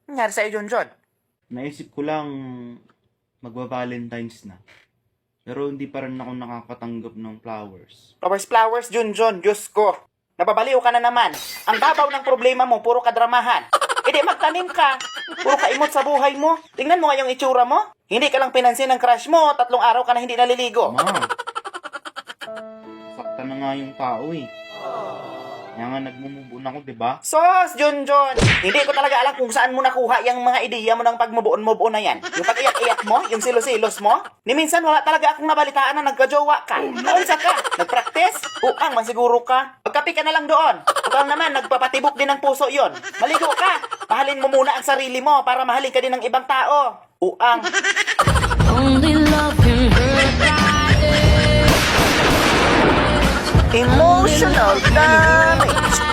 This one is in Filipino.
Nangyari sa'yo, Junjun? Naisip ko lang magwa-Valentine's na. Pero hindi pa rin ako nakakatanggap ng flowers. Flowers, Junjun. Diyos ko. Nababaliw ka na naman. Ang babaw ng problema mo, puro kadramahan. E di magtanim ka. Puro kaimot sa buhay mo. Tingnan mo nga yung itsura mo. Hindi ka lang pinansin ng crush mo. 3 araw ka na hindi naliligo. Ma, sakta na nga yung tao eh. Kaya nga nagmumubon ako, diba? Sos, Junjun! Hindi ko talaga alam kung saan mo nakuha yung mga ideya mo ng pagmubuon-mubuon na yan. Yung pag-iyak-iyak mo, yung silos-silos mo. Ni minsan wala talaga akong nabalitaan na nagkajowa ka. Naunsa ka? Nag-practice? Uang, masiguro ka. Pagkapi ka na lang doon. Ikaw naman, nagpapatibok din ng puso yon. Maligo ka. Mahalin mo muna ang sarili mo para mahalin ka din ng ibang tao. Uang. Only love can hurt. Emotional damage.